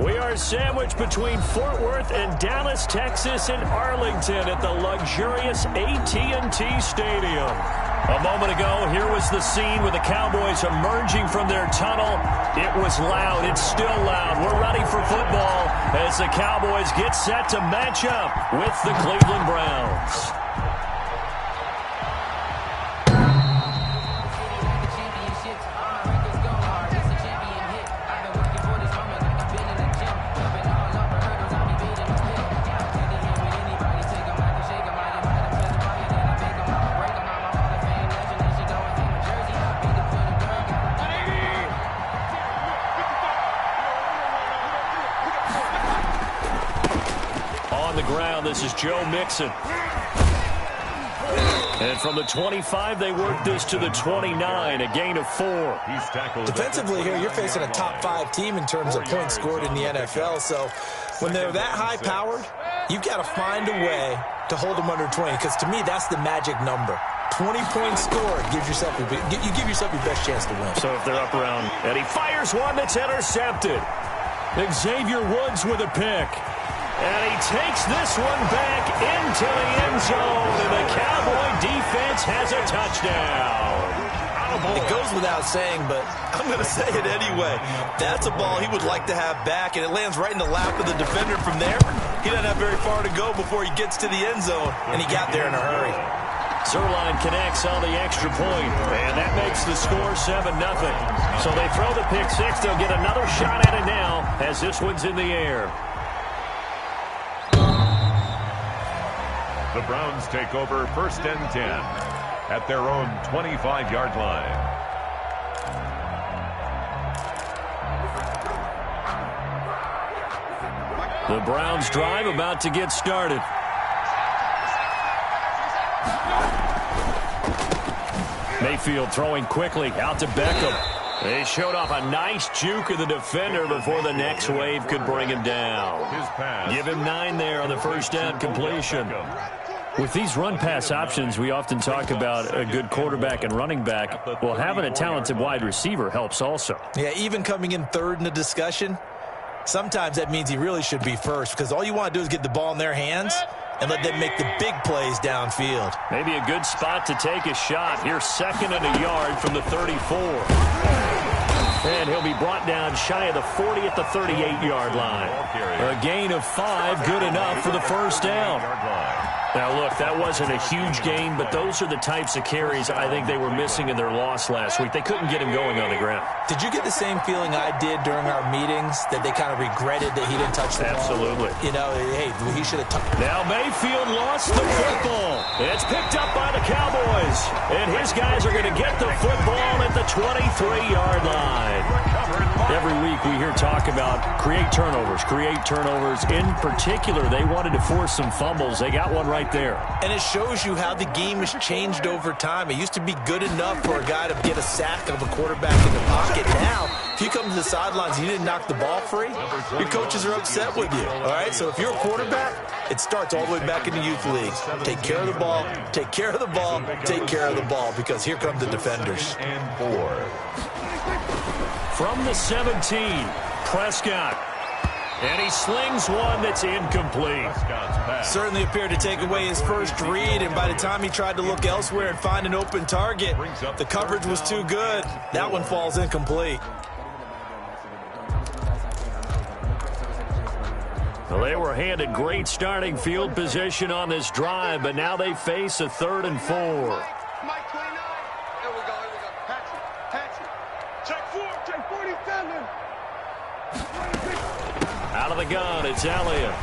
We are sandwiched between Fort Worth and Dallas, Texas, and Arlington at the luxurious AT&T Stadium. A moment ago, here was the scene with the Cowboys emerging from their tunnel. It was loud. It's still loud. We're ready for football as the Cowboys get set to match up with the Cleveland Browns. This is Joe Mixon. And from the 25, they work this to the 29, a gain of 4. He's tackled. Defensively here, you're facing a top-5 team in terms of points scored in the NFL. So when they're that high-powered, you've got to find a way to hold them under 20. Because to me, that's the magic number. 20-point score gives yourself you give yourself your best chance to win. So if they're up around, and he fires one that's intercepted. Xavier Woods with a pick. And he takes this one back into the end zone, and the Cowboy defense has a touchdown. It goes without saying, but I'm going to say it anyway. That's a ball he would like to have back, and it lands right in the lap of the defender from there. He doesn't have very far to go before he gets to the end zone, and he got there in a hurry. Zerline connects on the extra point, and that makes the score 7-0. So they throw the pick six. They'll get another shot at it now as this one's in the air. The Browns take over 1st and 10 at their own 25-yard line. The Browns drive about to get started. Mayfield throwing quickly out to Beckham. They showed off a nice juke of the defender before the next wave could bring him down. Give him 9 there on the first down completion. With these run-pass options, we often talk about a good quarterback and running back. Well, having a talented wide receiver helps also. Yeah, even coming in third in the discussion, sometimes that means he really should be first because all you want to do is get the ball in their hands and let them make the big plays downfield. Maybe a good spot to take a shot. Here's 2nd and a yard from the 34. And he'll be brought down shy of the 40 at the 38-yard line. A gain of 5, good enough for the first down. Now, look, that wasn't a huge gain, but those are the types of carries I think they were missing in their loss last week. They couldn't get him going on the ground. Did you get the same feeling I did during our meetings, that they kind of regretted that he didn't touch the ball? Absolutely. You know, hey, he should have touched. Now Mayfield lost the football. It's picked up by the Cowboys. And his guys are going to get the football at the 23-yard line. Every week we hear talk about create turnovers. In particular, they wanted to force some fumbles. They got one right there. And it shows you how the game has changed over time. It used to be good enough for a guy to get a sack of a quarterback in the pocket. Now, if you come to the sidelines and you didn't knock the ball free, your coaches are upset with you. All right? So if you're a quarterback, it starts all the way back in the youth leagues. Take care of the ball, take care of the ball, take care of the ball, because here come the defenders. And 4. From the 17, Prescott. And he slings one that's incomplete. Certainly appeared to take away his first read, and by the time he tried to look elsewhere and find an open target, the coverage was too good. That one falls incomplete. Well, they were handed great starting field position on this drive, but now they face a 3rd and 4. Mike 29. There we go. Patch it. Check 47. Out of the gun, it's Elliott.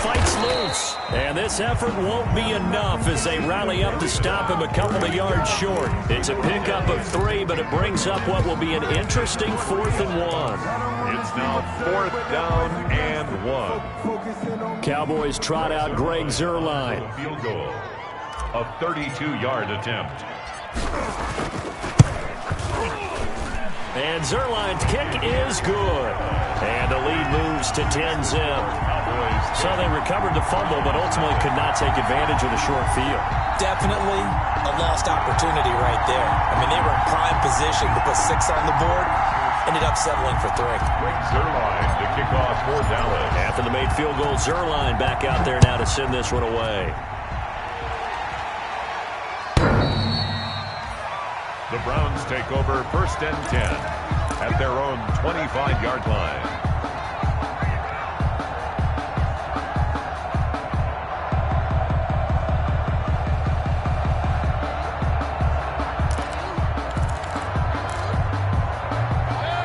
Fights loose. And this effort won't be enough as they rally up to stop him a couple of yards short. It's a pickup of 3, but it brings up what will be an interesting 4th and 1. It's now 4th down and 1. Cowboys trot out Greg Zerline. Field goal. A 32-yard attempt. And Zerline's kick is good. And the lead moves to 10-zip. So they recovered the fumble, but ultimately could not take advantage of the short field. Definitely a lost opportunity right there. I mean, they were in prime position to put 6 on the board. ended up settling for 3. Zerline to kick off for Dallas. After the made field goal, Zerline back out there now to send this one away. The Browns take over 1st and 10 at their own 25-yard line.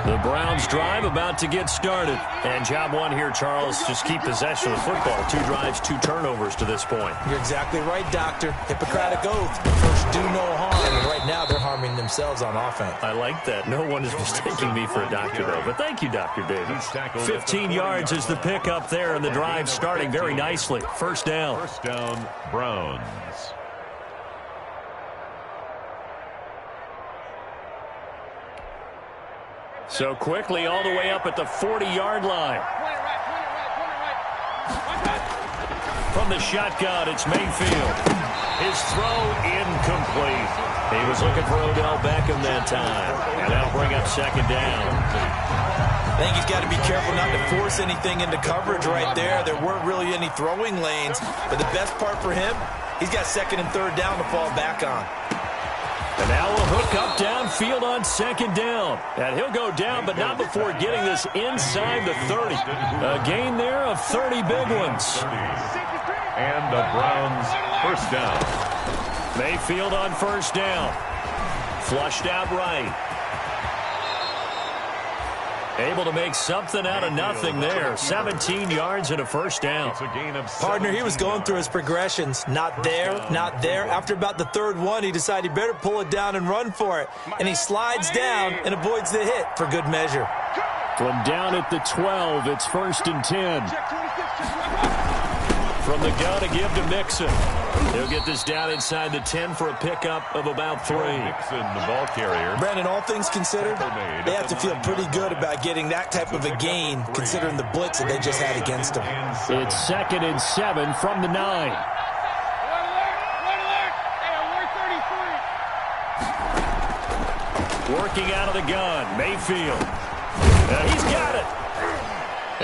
The Browns drive about to get started. And job one here, Charles, just keep possession of the football. 2 drives, 2 turnovers to this point. You're exactly right, Doctor. Hippocratic oath. First, do no harm. And right now, they're harming themselves on offense. I like that. No one is mistaking me for a doctor, though. But thank you, Dr. Davis. 15 yards is the pickup there, and the drive starting very nicely. First down. First down, Browns. So quickly all the way up at the 40-yard line. From the shotgun, it's Mayfield. His throw incomplete. He was looking for Odell Beckham that time. And that'll bring up second down. I think he's got to be careful not to force anything into coverage right there. There weren't really any throwing lanes. But the best part for him, he's got 2nd and 3rd down to fall back on. And now a hook up downfield on second down. And he'll go down, but not before getting this inside the 30. A gain there of 30 big ones. And the Browns first down. Mayfield on first down. Flushed out right. Able to make something out of nothing there. 17 yards and a first down. It's a gain of Partner, he was going through his progressions. Not there, not there. After about the 3rd one, he decided he better pull it down and run for it. And he slides down and avoids the hit for good measure. From down at the 12, it's 1st and 10. From the gun to give to Mixon. He'll get this down inside the 10 for a pickup of about 3. Mixon, the ball carrier. Brandon, all things considered, they have to feel pretty good about getting that type of a gain, considering the blitz that they just had against them. It's 2nd and 7 from the 9. Working out of the gun, Mayfield. He's got it.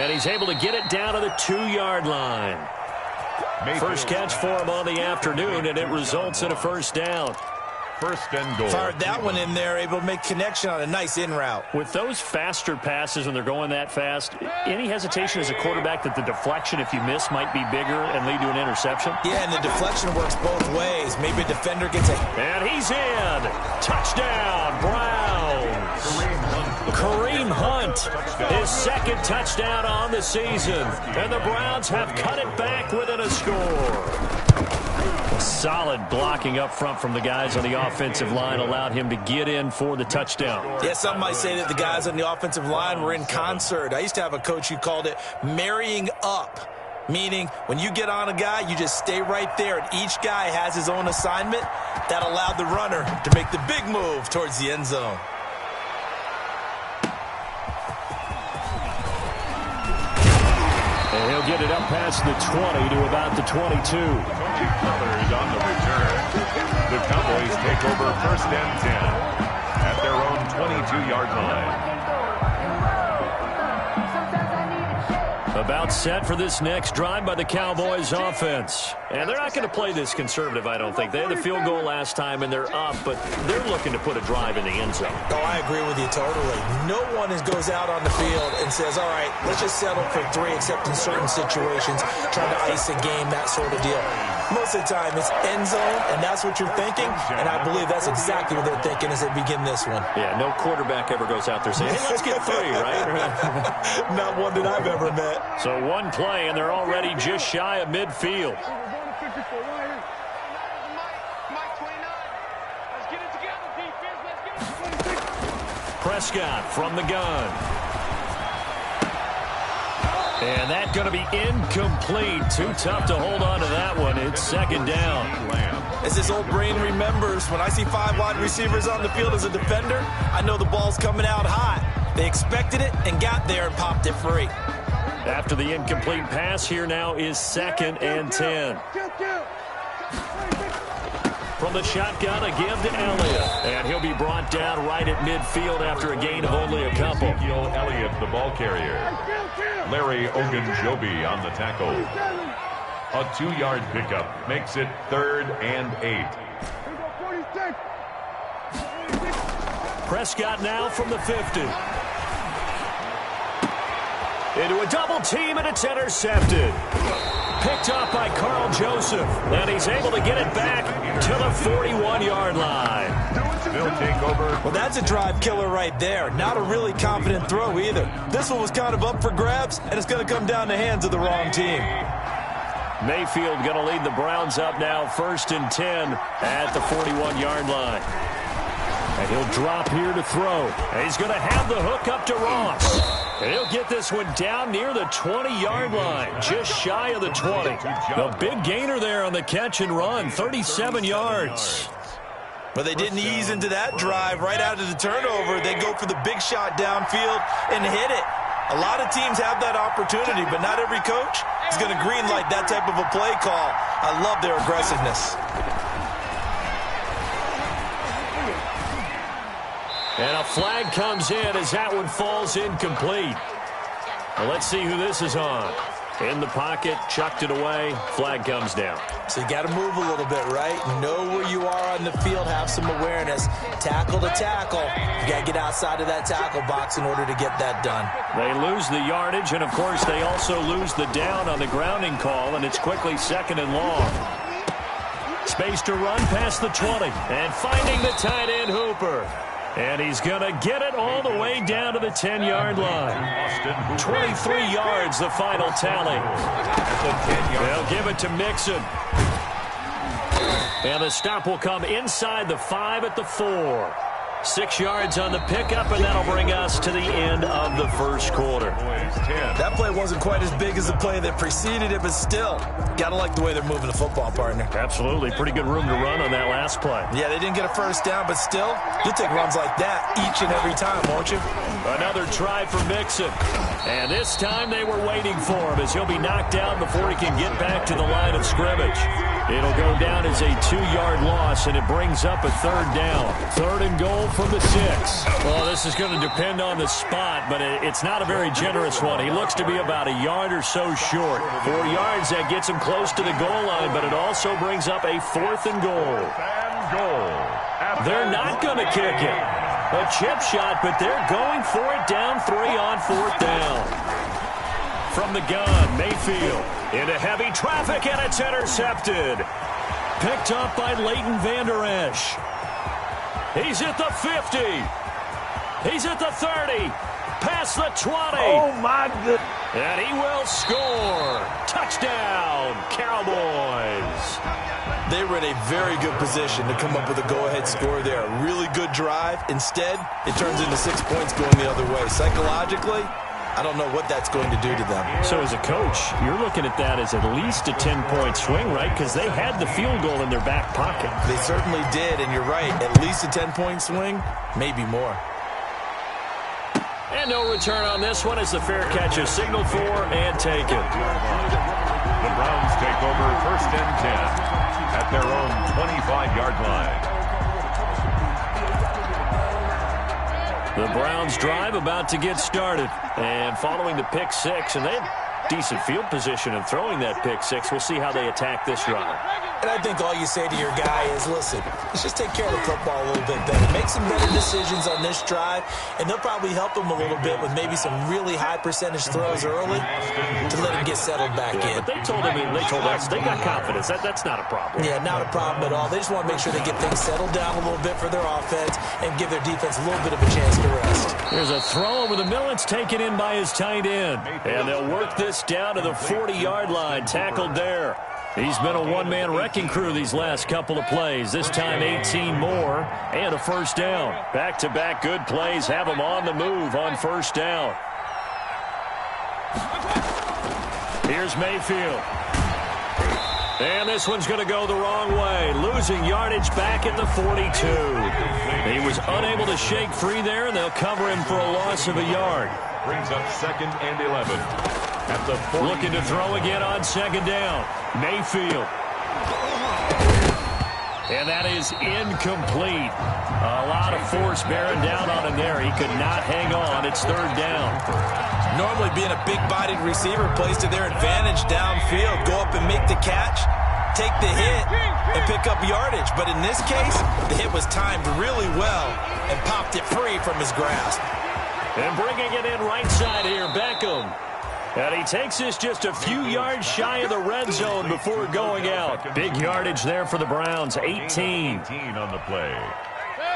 And he's able to get it down to the 2-yard line. First catch for him on the afternoon, and it results in a first down. First and goal. Fired that one in there, able to make connection on a nice in route. With those faster passes when they're going that fast, any hesitation as a quarterback that the deflection, if you miss, might be bigger and lead to an interception? Yeah, and the deflection works both ways. Maybe a defender gets a... And he's in. Touchdown, Browns. Kareem Hunt, his 2nd touchdown on the season. And the Browns have cut it back within a score. Solid blocking up front from the guys on the offensive line allowed him to get in for the touchdown. Yeah, some might say that the guys on the offensive line were in concert. I used to have a coach who called it marrying up, meaning when you get on a guy, you just stay right there, and each guy has his own assignment. That allowed the runner to make the big move towards the end zone. And he'll get it up past the 20 to about the 22. Colors on the return. The Cowboys take over 1st and 10 at their own 22-yard line. About set for this next drive by the Cowboys offense. And they're not going to play this conservative, I don't think. They had the field goal last time, and they're up, but they're looking to put a drive in the end zone. Oh, I agree with you totally. No one goes out on the field and says, all right, let's just settle for 3, except in certain situations, trying to ice a game, that sort of deal. Most of the time, it's end zone, and that's what you're thinking, and I believe that's exactly what they're thinking as they begin this one. Yeah, no quarterback ever goes out there saying, hey, let's get 3, right? Not one that I've ever met. So one play, and they're already just shy of midfield. Prescott from the gun. And that's going to be incomplete. Too tough to hold on to that one. It's 2nd down. As this old brain remembers, when I see 5 wide receivers on the field as a defender, I know the ball's coming out hot. They expected it and got there and popped it free. After the incomplete pass, here now is 2nd and 10. From the shotgun, a give to Elliott. And he'll be brought down right at midfield after a gain of only a couple. Ezekiel Elliott, the ball carrier. Larry Ogunjobi on the tackle. A 2-yard pickup makes it 3rd and 8. Prescott now from the 50. Into a double team, and it's intercepted. Picked up by Carl Joseph, and he's able to get it back to the 41-yard line. They'll take over. Well, that's a drive killer right there. Not a really confident throw either. This one was kind of up for grabs, and it's going to come down the hands of the wrong team. Mayfield going to lead the Browns up now, 1st and 10 at the 41-yard line. And he'll drop here to throw. And he's going to have the hook up to Ross. And he'll get this one down near the 20-yard line, just shy of the 20. A big gainer there on the catch and run, 37 yards. But they didn't ease into that drive right out of the turnover. They go for the big shot downfield and hit it. A lot of teams have that opportunity, but not every coach is going to greenlight that type of a play call. I love their aggressiveness. And a flag comes in as that one falls incomplete. Well, let's see who this is on. In the pocket, chucked it away, flag comes down. So you got to move a little bit, right? Know where you are on the field, have some awareness. Tackle to tackle. You got to get outside of that tackle box in order to get that done. They lose the yardage, and of course they also lose the down on the grounding call, and it's quickly 2nd and long. Space to run past the 20, and finding the tight end Hooper. And he's going to get it all the way down to the 10-yard line. 23 yards, the final tally. They'll give it to Mixon. And the stop will come inside the 5 at the 4. 6 yards on the pickup, and that'll bring us to the end of the first quarter. That play wasn't quite as big as the play that preceded it, but still, got to like the way they're moving the football, partner. Absolutely. Pretty good room to run on that last play. Yeah, they didn't get a first down, but still, you'll take runs like that each and every time, won't you? Another try for Mixon. And this time they were waiting for him as he'll be knocked down before he can get back to the line of scrimmage. It'll go down as a 2-yard loss, and it brings up a 3rd down. 3rd and goal from the 6. Well, this is going to depend on the spot, but it's not a very generous one. He looks to be about a yard or so short. 4 yards, that gets him close to the goal line, but it also brings up a 4th and goal. They're not going to kick it. A chip shot, but they're going for it down 3 on 4th down. From the gun, Mayfield into heavy traffic, and it's intercepted. Picked up by Leighton Vander Esch. He's at the 50. He's at the 30. Past the 20. Oh, my goodness. And he will score. Touchdown, Cowboys. They were in a very good position to come up with a go-ahead score there. A really good drive. Instead, it turns into 6 points going the other way. Psychologically, I don't know what that's going to do to them. So as a coach, you're looking at that as at least a 10-point swing, right? Because they had the field goal in their back pocket. They certainly did, and you're right. At least a 10-point swing, maybe more. And no return on this one as the fair catch is signaled for and taken. The Browns take over 1st and 10 at their own 25-yard line. The Browns drive about to get started. And following the pick 6, and they had decent field position in throwing that pick 6. We'll see how they attack this drive. And I think all you say to your guy is, listen, let's just take care of the football a little bit better. Make some better decisions on this drive, and they'll probably help him a little bit with maybe some really high percentage throws early to let him get settled back in. But they told us they got confidence. That's not a problem. Yeah, not a problem at all. They just want to make sure they get things settled down a little bit for their offense and give their defense a little bit of a chance to rest. Here's a throw over the middle. It's taken in by his tight end. And they'll work this down to the 40-yard line. Tackled there. He's been a one-man wrecking crew these last couple of plays. This time 18 more and a 1st down. Back-to-back good plays have him on the move on 1st down. Here's Mayfield. And this one's going to go the wrong way. Losing yardage back at the 42. He was unable to shake free there, and they'll cover him for a loss of a yard. Brings up 2nd and 11. At the 40. Looking to throw again on 2nd down. Mayfield. And that is incomplete. A lot of force bearing down on him there. He could not hang on. It's third down. Normally being a big-bodied receiver plays to their advantage downfield. Go up and make the catch, take the hit, and pick up yardage. But in this case, the hit was timed really well and popped it free from his grasp. And bringing it in right side here, Beckham. And he takes this just a few yards shy of the red zone before going out. Big yardage there for the Browns, 18 on the play.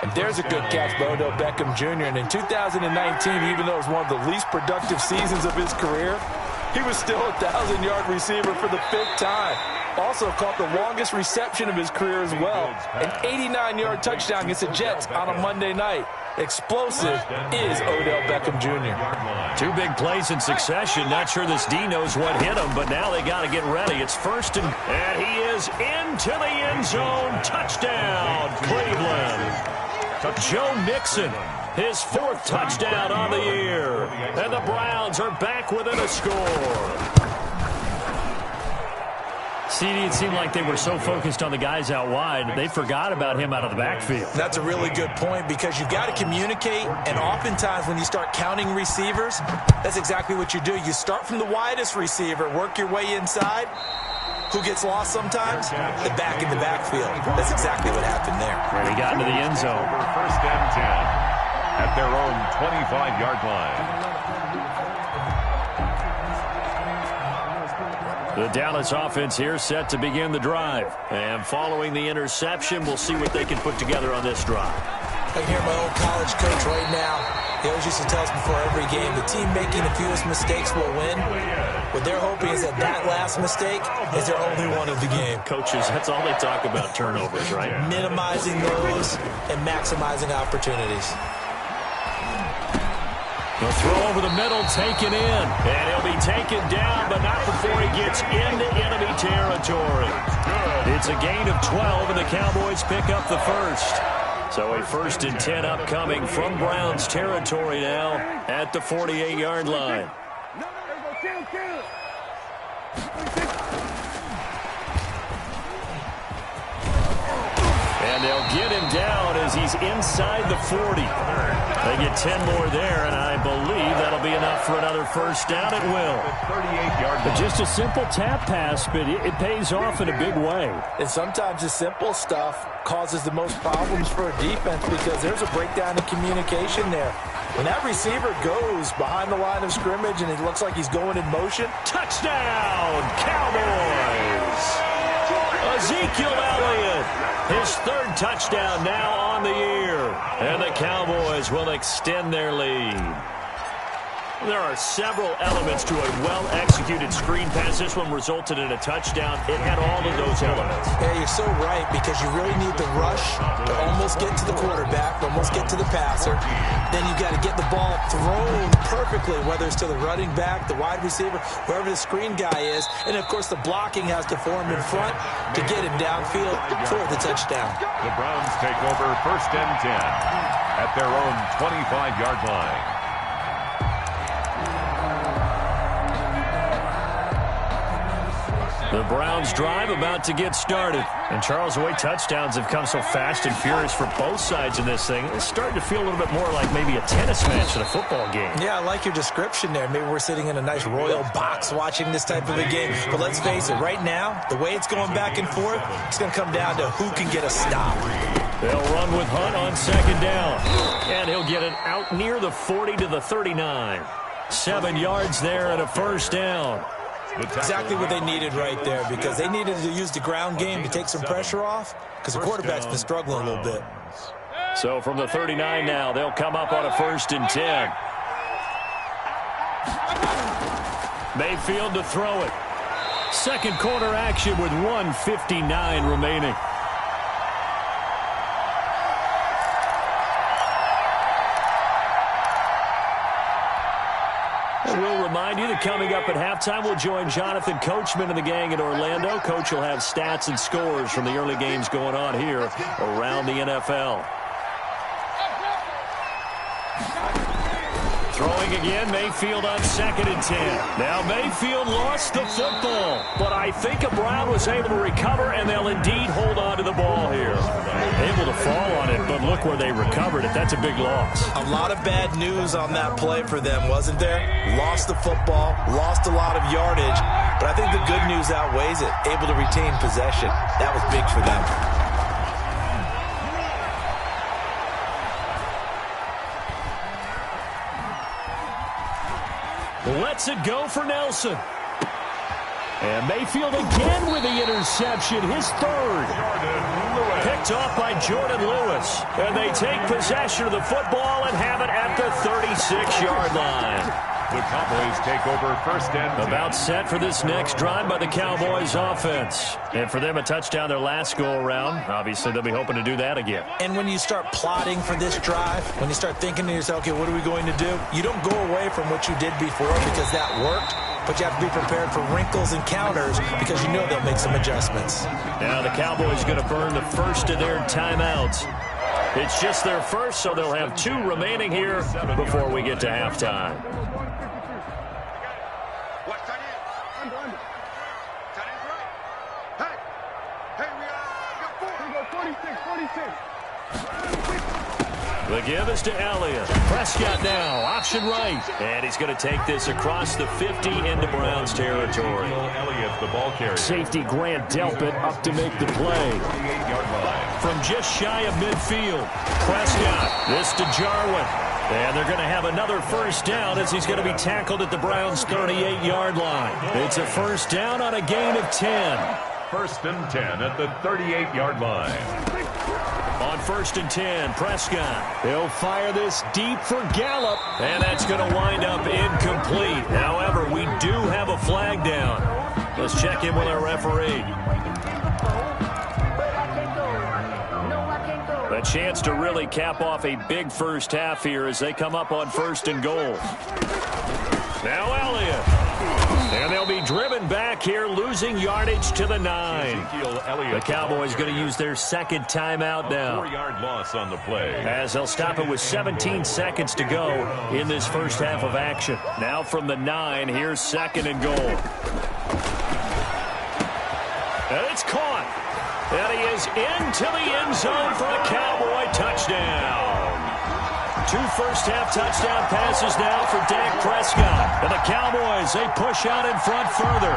And there's a good catch by Odell Beckham Jr. And in 2019, even though it was one of the least productive seasons of his career, he was still a 1,000-yard receiver for the 5th time. Also caught the longest reception of his career as well. An 89-yard touchdown against the Jets on a Monday night. Explosive is Odell Beckham Jr. 2 big plays in succession. Not sure this D knows what hit him, but now they got to get ready. It's first and he is into the end zone. Touchdown, Cleveland. Joe Mixon, his 4th touchdown on the year. And the Browns are back within a score. CD, it seemed like they were so focused on the guys out wide, they forgot about him out of the backfield. That's a really good point because you've got to communicate, and oftentimes when you start counting receivers, that's exactly what you do. You start from the widest receiver, work your way inside. Who gets lost sometimes? The back in the backfield. That's exactly what happened there. He got into the end zone. First and 10 at their own 25-yard line. The Dallas offense here set to begin the drive. And following the interception, we'll see what they can put together on this drive. I can hear my old college coach right now. He always used to tell us before every game, the team making the fewest mistakes will win. What they're hoping is that last mistake is their only one of the game. Coaches, that's all they talk about, turnovers, right? Minimizing those and maximizing opportunities. He'll throw over the middle, taken in. And he'll be taken down, but not before he gets into enemy territory. It's a gain of 12, and the Cowboys pick up the first. So a 1st and 10 upcoming from Browns territory now at the 48-yard line. And they'll get him down as he's inside the 40. They get 10 more there, and I believe that'll be enough for another first down. It will. 38-yard line. Just a simple tap pass, but it pays off in a big way. And sometimes the simple stuff causes the most problems for a defense because there's a breakdown in communication there. When that receiver goes behind the line of scrimmage and it looks like he's going in motion. Touchdown, Cowboys! Ezekiel Elliott, his 3rd touchdown now on the year. And the Cowboys will extend their lead. There are several elements to a well-executed screen pass. This one resulted in a touchdown. It had all of those elements. Yeah, you're so right because you really need the rush to almost get to the quarterback, almost get to the passer. Then you've got to get the ball thrown perfectly, whether it's to the running back, the wide receiver, wherever the screen guy is. And, of course, the blocking has to form in front to get him downfield for the touchdown. The Browns take over 1st and 10 at their own 25-yard line. The Browns drive about to get started. And Charles, the way touchdowns have come so fast and furious for both sides in this thing, it's starting to feel a little bit more like maybe a tennis match in a football game. Yeah, I like your description there. Maybe we're sitting in a nice royal box watching this type of a game. But let's face it, right now, the way it's going back and forth, it's going to come down to who can get a stop. They'll run with Hunt on 2nd down. And he'll get it out near the 40 to the 39. 7 yards there and a 1st down. Exactly what they needed right there because they needed to use the ground game to take some pressure off because the quarterback's been struggling a little bit. So from the 39 now, they'll come up on a 1st and 10. Mayfield to throw it. 2nd quarter action with 1:59 remaining. We'll remind you that coming up at halftime, we'll join Jonathan Coachman and the gang in Orlando. Coach will have stats and scores from the early games going on here around the NFL. Throwing going again. Mayfield on 2nd and 10. Now Mayfield lost the football, but I think Brown was able to recover, and they'll indeed hold on to the ball here. Able to fall on it, but look where they recovered it. That's a big loss. A lot of bad news on that play for them, wasn't there? Lost the football, lost a lot of yardage, but I think the good news outweighs it. Able to retain possession. That was big for them. Lets it go for Nelson. And Mayfield again with the interception, his third. Picked off by Jordan Lewis. And they take possession of the football and have it at the 36-yard line. The Cowboys take over 1st and 10. About set for this next drive by the Cowboys offense. And for them, a touchdown their last go-around. Obviously, they'll be hoping to do that again. And when you start plotting for this drive, when you start thinking to yourself, okay, what are we going to do? You don't go away from what you did before because that worked. But you have to be prepared for wrinkles and counters because you know they'll make some adjustments. Now the Cowboys going to burn the first of their timeouts. It's just their first, so they'll have 2 remaining here before we get to halftime. The give is to Elliott. Prescott now, option right. And he's going to take this across the 50 into Browns territory. Elliott, the ball carrier. Safety Grant Delpit up to make the play. 38-yard line. From just shy of midfield. Prescott, this to Jarwin. And they're going to have another first down as he's going to be tackled at the Browns' 38-yard line. It's a first down on a gain of 10. 1st and 10 at the 38-yard line. On 1st and 10, Prescott. He'll fire this deep for Gallup. And that's going to wind up incomplete. However, we do have a flag down. Let's check in with our referee. A chance to really cap off a big first half here as they come up on 1st and goal. Now Elliott. And they'll be driven back here, losing yardage to the 9. The Cowboys going to use their 2nd timeout now. 4-yard loss on the play. As they'll stop it with 17 seconds to go in this first half of action. Now from the 9, here's 2nd and goal. And it's caught. And he is into the end zone for a Cowboy touchdown. 2 first-half touchdown passes now for Dak Prescott. And the Cowboys, they push out in front further.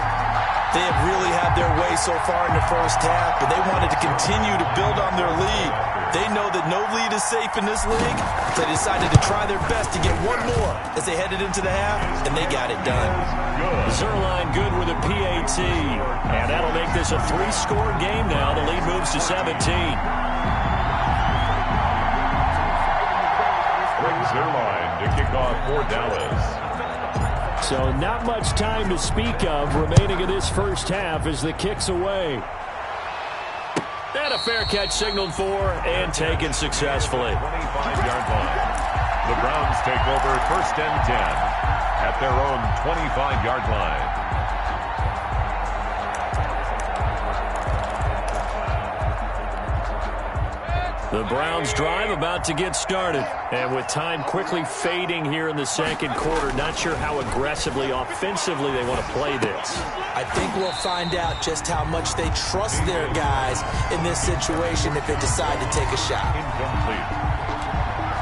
They have really had their way so far in the first half, but they wanted to continue to build on their lead. They know that no lead is safe in this league, so they decided to try their best to get one more as they headed into the half, and they got it done. Zerline good with a PAT. And that'll make this a 3-score game now. The lead moves to 17. Zerline to kick off for Dallas. So not much time to speak of remaining in this first half as the kick's away. And a fair catch signaled for and taken successfully. 25-yard line. The Browns take over 1st and 10 at their own 25-yard line. The Browns drive about to get started. And with time quickly fading here in the 2nd quarter, not sure how aggressively, offensively they want to play this. I think we'll find out just how much they trust their guys in this situation if they decide to take a shot. Incomplete.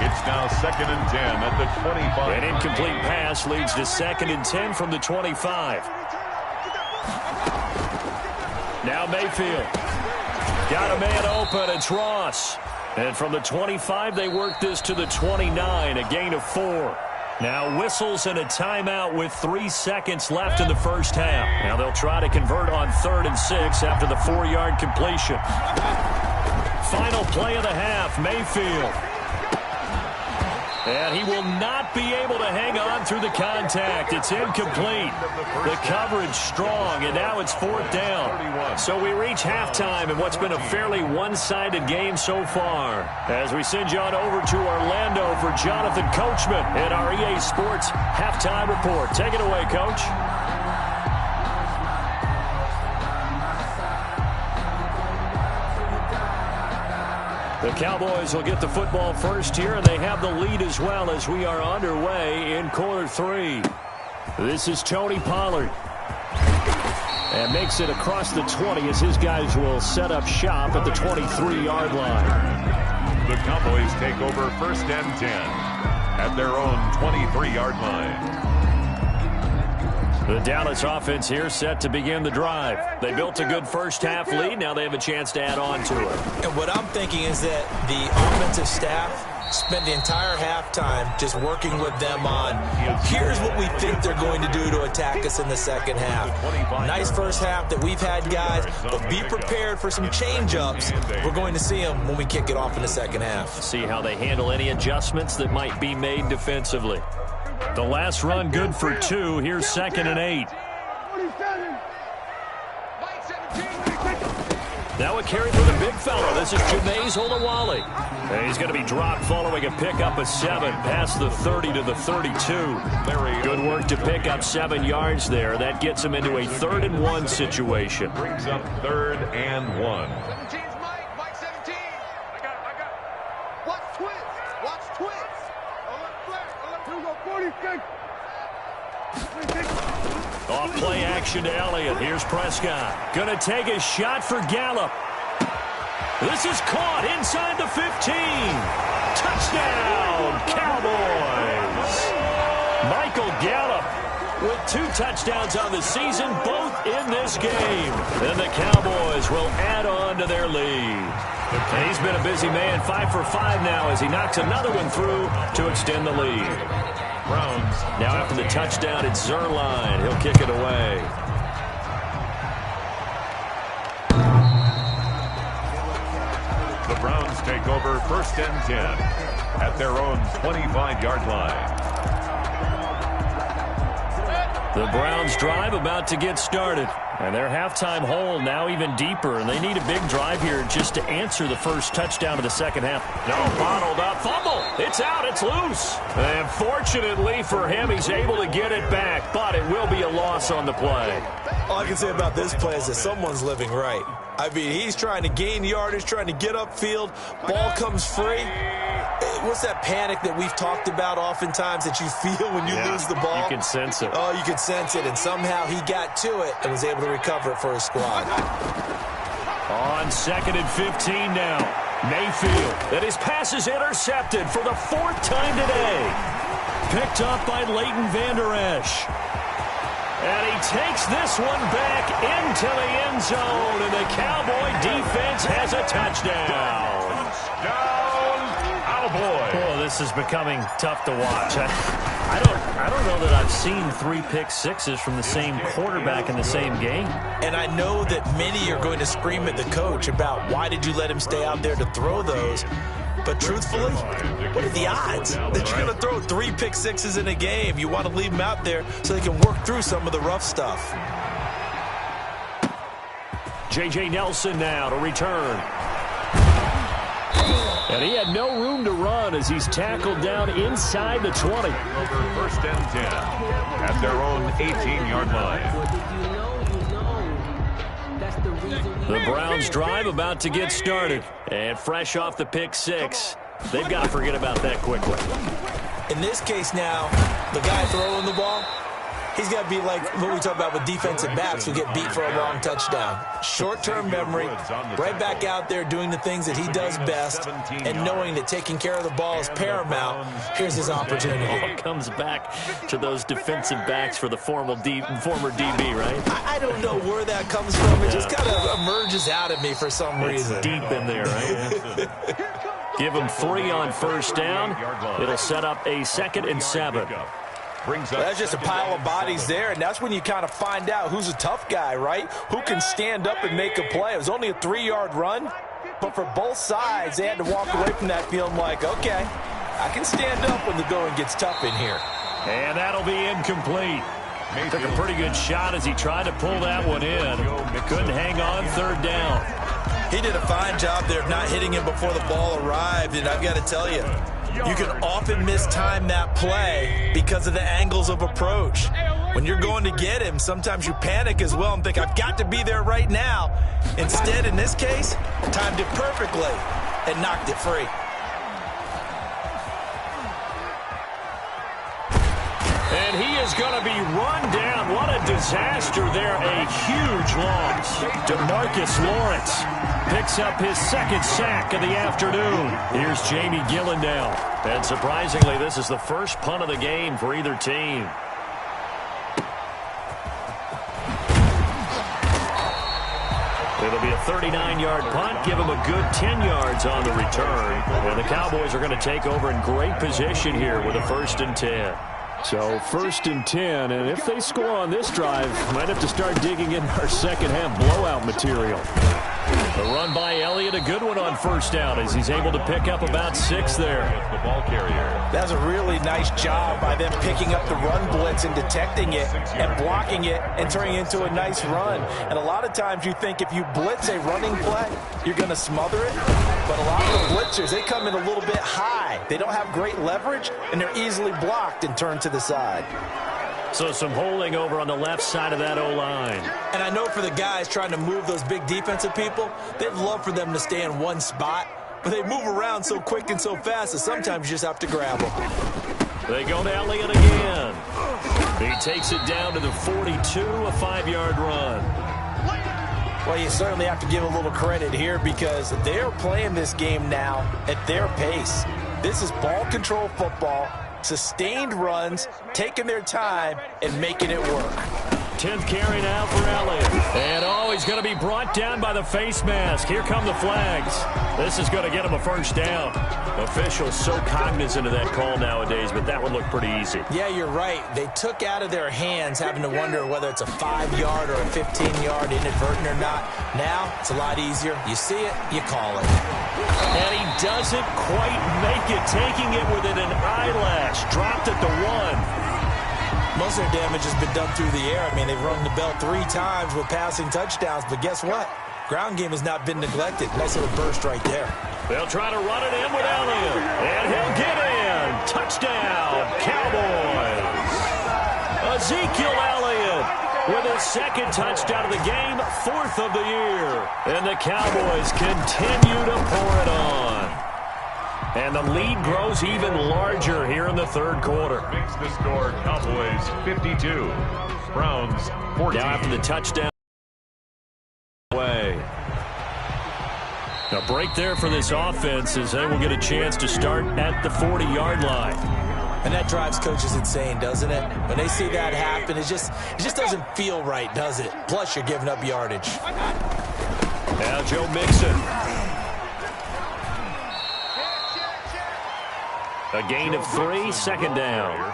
It's now 2nd and 10 at the 25. An incomplete pass leads to 2nd and 10 from the 25. Now Mayfield. Got a man open. It's Ross. And from the 25, they work this to the 29, a gain of 4. Now whistles and a timeout with 3 seconds left in the first half. Now they'll try to convert on 3rd and 6 after the 4-yard completion. Final play of the half, Mayfield. And he will not be able to hang on through the contact. It's incomplete. The coverage strong, and now it's 4th down. So we reach halftime in what's been a fairly one-sided game so far. As we send you on over to Orlando for Jonathan Coachman in our EA Sports Halftime Report. Take it away, Coach. The Cowboys will get the football first here, and they have the lead as well as we are underway in quarter 3. This is Tony Pollard. And makes it across the 20 as his guys will set up shop at the 23-yard line. The Cowboys take over first and 10 at their own 23-yard line. The Dallas offense here set to begin the drive. They built a good first-half lead. Now they have a chance to add on to it. And what I'm thinking is that the offensive staff spent the entire halftime just working with them on, here's what we think they're going to do to attack us in the second half. Nice first half that we've had, guys, but be prepared for some change-ups. We're going to see them when we kick it off in the second half. See how they handle any adjustments that might be made defensively. The last run good for 2. Here's 2nd and 8. Now a carry for the big fella. This is Jameis Olawale. And he's going to be dropped following a pickup of 7 past the 30 to the 32. Good work to pick up 7 yards there. That gets him into a 3rd and 1 situation. Brings up 3rd and 1. 17's Mike 17. I got it. Watch twins. Here we go, 46. Off play action to Elliott. Here's Prescott. Going to take a shot for Gallup. This is caught inside the 15. Touchdown, Cowboys. Michael Gallup with 2 touchdowns on the season, both in this game. And the Cowboys will add on to their lead. And he's been a busy man, 5 for 5 now as he knocks another one through to extend the lead. Browns. Now after the touchdown, it's Zerline. He'll kick it away. The Browns take over first and 10 at their own 25-yard line. The Browns drive about to get started. And their halftime hole now even deeper, and they need a big drive here just to answer the first touchdown of the second half. No, bottled up, fumble. It's out, it's loose. And fortunately for him, he's able to get it back, but it will be a loss on the play. All I can say about this play is that someone's living right. I mean, he's trying to gain yardage, trying to get upfield. Ball comes free. What's that panic that we've talked about oftentimes that you feel when you lose the ball? You can sense it. Oh, you can sense it, and somehow he got to it and was able to recover it for his squad. On 2nd and 15 now. Mayfield. And his pass is intercepted for the 4th time today. Picked up by Leighton Vander Esch. And he takes this one back into the end zone, and the Cowboy defense has a touchdown. Boy, this is becoming tough to watch. I don't know that I've seen 3 pick sixes from the same quarterback in the same game. And I know that many are going to scream at the coach about why did you let him stay out there to throw those. But truthfully, what are the odds that you're going to throw 3 pick sixes in a game? You want to leave them out there so they can work through some of the rough stuff. J.J. Nelson now to return. And he had no room to run as he's tackled down inside the 20. Over first and 10 at their own 18-yard line. The Browns drive about to get started. And fresh off the pick 6, they've got to forget about that quickly. In this case now, the guy throwing the ball, he's got to be like what we talk about with defensive backs who get beat for a long touchdown. Short-term memory, right back out there doing the things that he does best, and knowing that taking care of the ball is paramount. Here's his opportunity. It comes back to those defensive backs for the former DB, right? I don't know where that comes from. It just kind of emerges out of me for some reason. Deep in there, right? Give him 3 on first down. It'll set up a 2nd and 7. That's just a pile of bodies there, and that's when you kind of find out who's a tough guy, right? Who can stand up and make a play. It was only a 3-yard run, but for both sides, they had to walk away from that feeling like, okay, I can stand up when the going gets tough in here. And that'll be incomplete. Took a pretty good shot as he tried to pull that one in. Couldn't hang on 3rd down. He did a fine job there of not hitting him before the ball arrived, and I've got to tell you, you can often mistime that play because of the angles of approach. When you're going to get him, sometimes you panic as well and think, I've got to be there right now. Instead, in this case, timed it perfectly. and knocked it free. And he is going to be run down. What a disaster there. A huge loss. DeMarcus Lawrence picks up his second sack of the afternoon. Here's Jamie Gillandale. And surprisingly, this is the first punt of the game for either team. It'll be a 39-yard punt. Give them a good 10 yards on the return. And the Cowboys are going to take over in great position here with a 1st and 10. So 1st and 10, and if they score on this drive, might have to start digging in our second half blowout material. The run by Elliott, a good one on 1st down as he's able to pick up about 6 there. The ball carrier. That's a really nice job by them picking up the run blitz and detecting it and blocking it and turning it into a nice run. And a lot of times you think if you blitz a running play, you're going to smother it. But a lot of the blitzers, they come in a little bit high. They don't have great leverage, and they're easily blocked and turned to the side. So some holding over on the left side of that O-line. And I know for the guys trying to move those big defensive people, they'd love for them to stay in one spot, but they move around so quick and so fast that sometimes you just have to grab them. They go to Elliott again. He takes it down to the 42, a 5-yard run. Well, you certainly have to give a little credit here because they're playing this game now at their pace. This is ball control football. Sustained runs, taking their time, and making it work. 10th carry now for Elliott. And, he's going to be brought down by the face mask. Here come the flags. This is going to get him a 1st down. Officials so cognizant of that call nowadays, but that one looked pretty easy. Yeah, you're right. They took out of their hands having to wonder whether it's a 5-yard or a 15-yard inadvertent or not. Now, it's a lot easier. You see it, you call it. And he doesn't quite make it, taking it within an eyelash. Dropped at the 1. Most of their damage has been done through the air. I mean, they've rung the bell 3 times with passing touchdowns, but guess what? Ground game has not been neglected. Nice little burst right there. They'll try to run it in with Elliott, and he'll get in. Touchdown, Cowboys. Ezekiel Elliott with his 2nd touchdown of the game, 4th of the year. And the Cowboys continue to pour it on. And the lead grows even larger here in the 3rd quarter. Makes the score Cowboys 52, Browns 14. Now after the touchdown. Away. A break there for this offense as they will get a chance to start at the 40-yard line. And that drives coaches insane, doesn't it? When they see that happen, it just doesn't feel right, does it? Plus, you're giving up yardage. Now Joe Mixon. A gain of 3, 2nd down.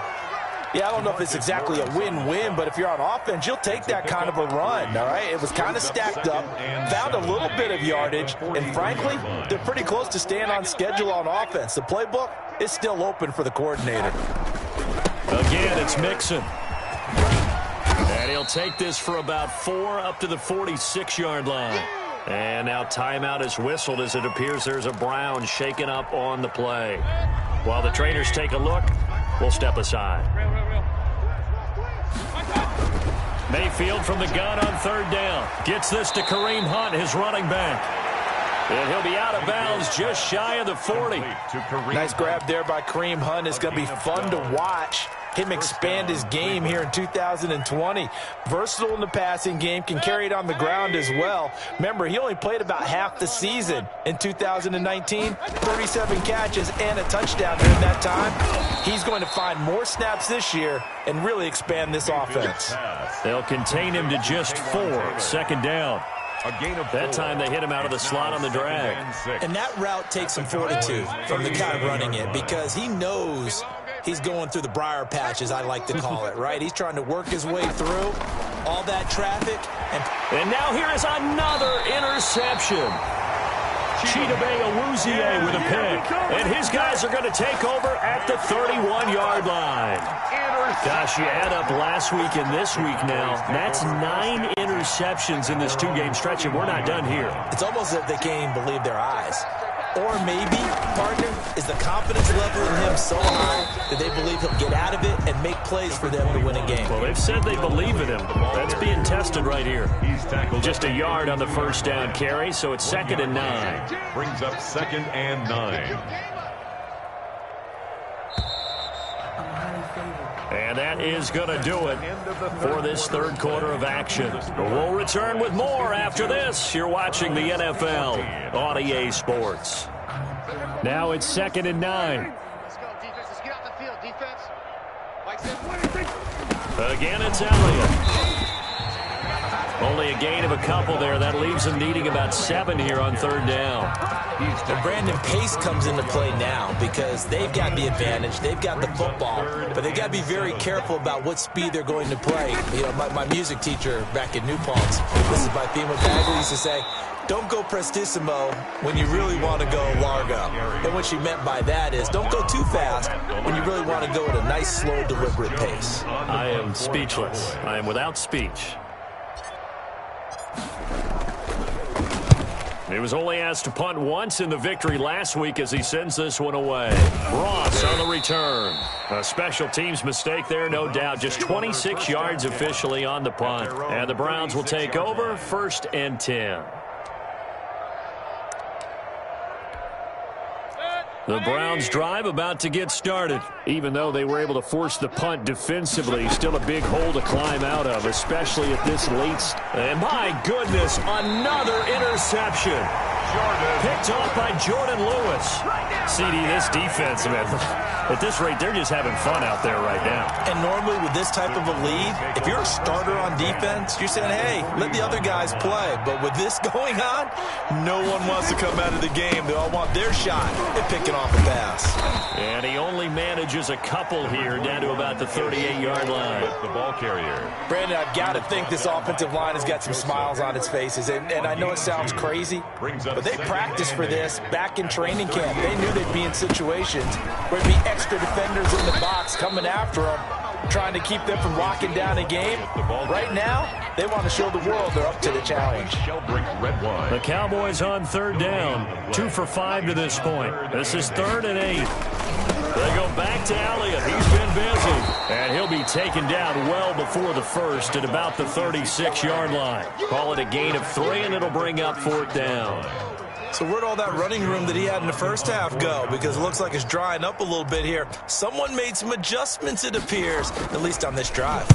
Yeah, I don't know if it's exactly a win-win, but if you're on offense, you'll take that kind of a run, all right? It was kind of stacked up, found a little bit of yardage, and frankly, they're pretty close to staying on schedule on offense. The playbook is still open for the coordinator. Again, it's Mixon. And he'll take this for about 4 up to the 46-yard line. And now timeout is whistled as it appears there's a Brown shaken up on the play. While the trainers take a look, we'll step aside. Mayfield from the gun on 3rd down. Gets this to Kareem Hunt, his running back. And he'll be out of bounds just shy of the 40. Nice grab there by Kareem Hunt. It's going to be fun to watch him expand his game here in 2020. Versatile in the passing game, can carry it on the ground as well. Remember, he only played about half the season in 2019, 37 catches and a touchdown during that time. He's going to find more snaps this year and really expand this offense. They'll contain him to just 4, 2nd down. That time they hit him out of the slot on the drag. And that route takes some fortitude from the guy running it because he knows he's going through the briar patch, as I like to call it, right? He's trying to work his way through all that traffic. And now here is another interception. Chidobe Awuzie with a pick. And his guys are going to take over at the 31-yard line. Gosh, you add up last week and this week now. That's 9 interceptions in this 2-game stretch, and we're not done here. It's almost as if they can't even believe their eyes. Or maybe, partner, is the confidence level in him so high that they believe he'll get out of it and make plays for them to win a game. Well, they've said they believe in him. That's being tested right here. He's tackled just a yard on the first down carry, so it's 2nd and 9. Brings up 2nd and 9. And that is going to do it for this third quarter of action. We'll return with more after this. You're watching the NFL on EA Sports. Now it's 2nd and 9. Let's go, defense. Let's get out the field, defense. Mike said, Again, it's Elliott. Only a gain of a couple there. That leaves them needing about 7 here on 3rd down. And Brandon, pace comes into play now because they've got the advantage. They've got the football, but they've got to be very careful about what speed they're going to play. You know, my music teacher back in New Paltz, this is my theme with Bagley, used to say, don't go prestissimo when you really want to go largo. And what she meant by that is don't go too fast when you really want to go at a nice, slow, deliberate pace. I am speechless. I am without speech. He was only asked to punt once in the victory last week as he sends this one away. Ross on the return. A special teams mistake there, no doubt. Just 26 yards officially on the punt. And the Browns will take over 1st and 10. The Browns drive about to get started. Even though they were able to force the punt defensively, still a big hole to climb out of, especially at this late. And my goodness, another interception. Picked off by Jordan Lewis. CD, this defense, man, at this rate, they're just having fun out there right now. And normally with this type of a lead, if you're a starter on defense, you're saying, hey, let the other guys play. But with this going on, no one wants to come out of the game. They all want their shot at picking off a pass. And he only manages a couple here down to about the 38-yard line. The ball carrier. Brandon, I've got to think this offensive line has got some smiles on its faces. And I know it sounds crazy, but they practiced for this back in training camp. They knew they'd be in situations where there'd be extra defenders in the box coming after them, trying to keep them from locking down a game. Right now, they want to show the world they're up to the challenge. The Cowboys on 3rd down. 2 for 5 to this point. This is 3rd and 8. They go back to Elliott. He's been busy. And he'll be taken down well before the first at about the 36-yard line. Call it a gain of 3, and it'll bring up 4th down. So where'd all that running room that he had in the first half go? Because it looks like it's drying up a little bit here. Someone made some adjustments, it appears, at least on this drive.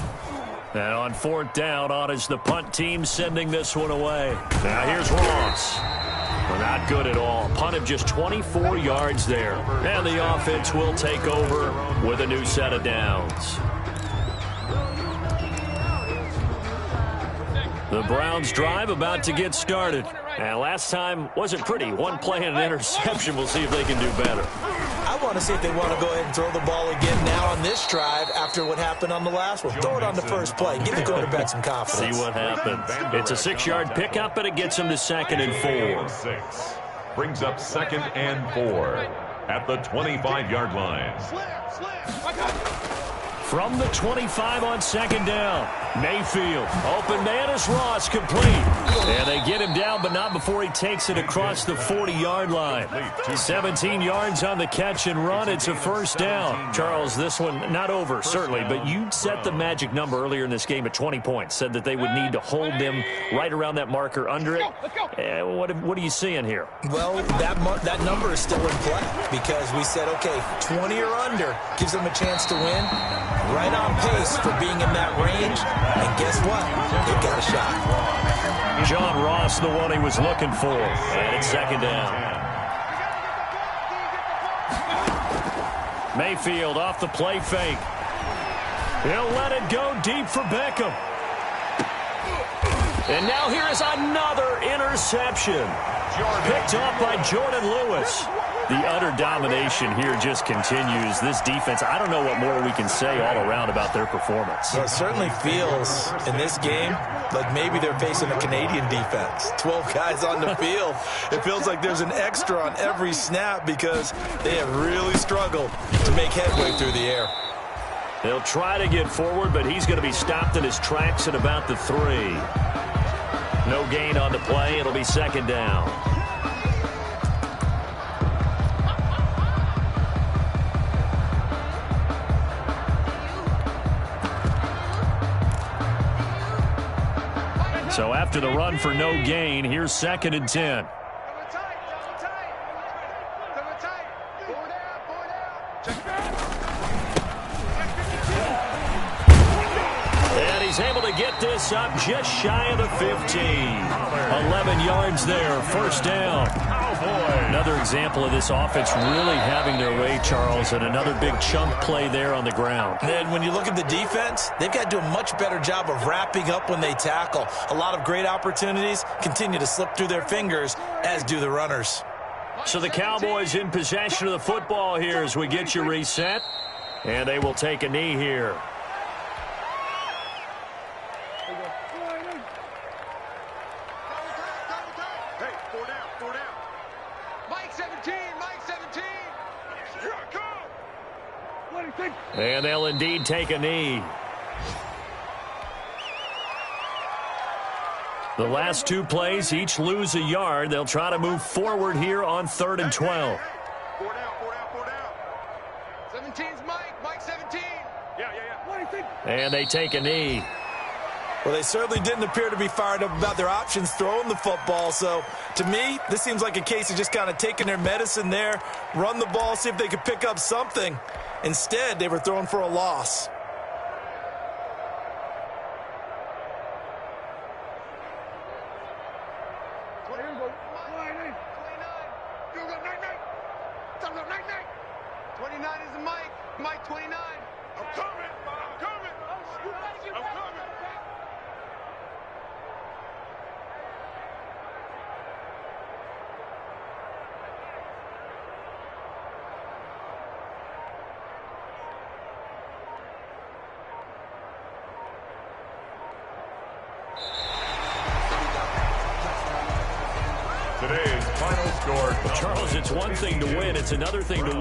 And on 4th down, on is the punt team sending this one away. Now here's Ross. Well, not good at all. Punt of just 24 yards there. And the offense will take over with a new set of downs. The Browns drive about to get started. And last time wasn't pretty. One play and an interception. We'll see if they can do better. I want to see if they want to go ahead and throw the ball again now on this drive after what happened on the last one. Throw it on the first play. Give the quarterback some confidence. See what happens. It's a 6-yard pickup, and it gets them to 2nd and 4. Brings up 2nd and 4 at the 25-yard line. From the 25 on 2nd down. Mayfield. Open man is Ross, complete. And they get him down, but not before he takes it across the 40-yard line. 17 yards on the catch and run. It's a 1st down. Charles, this one not over, certainly, but you set the magic number earlier in this game at 20 points. Said that they would need to hold them right around that marker under it. What are you seeing here? Well, that number is still in play because we said, okay, 20 or under gives them a chance to win. Right on pace for being in that range. And guess what? They've got a shot. John Ross, the one he was looking for. And it's 2nd down. Mayfield off the play fake. He'll let it go deep for Beckham. And now here is another interception. Picked off by Jordan Lewis. The utter domination here just continues. This defense, I don't know what more we can say all around about their performance. Well, it certainly feels in this game like maybe they're facing a Canadian defense. 12 guys on the field. It feels like there's an extra on every snap because they have really struggled to make headway through the air. He'll try to get forward, but he's going to be stopped in his tracks at about the 3. No gain on the play. It'll be 2nd down. So after the run for no gain, here's 2nd and 10. And he's able to get this up just shy of the 15. 11 yards there, 1st down. Another example of this offense really having their way, Charles, and another big chunk play there on the ground. And when you look at the defense, they've got to do a much better job of wrapping up when they tackle. A lot of great opportunities continue to slip through their fingers, as do the runners. So the Cowboys in possession of the football here as we get you reset. And they will take a knee here. And they'll indeed take a knee. The last 2 plays, each lose a yard. They'll try to move forward here on 3rd and 12. 17's Mike. Mike 17. Yeah. And they take a knee. Well, they certainly didn't appear to be fired up about their options throwing the football. So, to me, this seems like a case of just kind of taking their medicine there, run the ball, see if they could pick up something. Instead, they were throwing for a loss. Mike 29. I'm coming. Today's final score. Charles, it's one thing to win. It's another thing to win.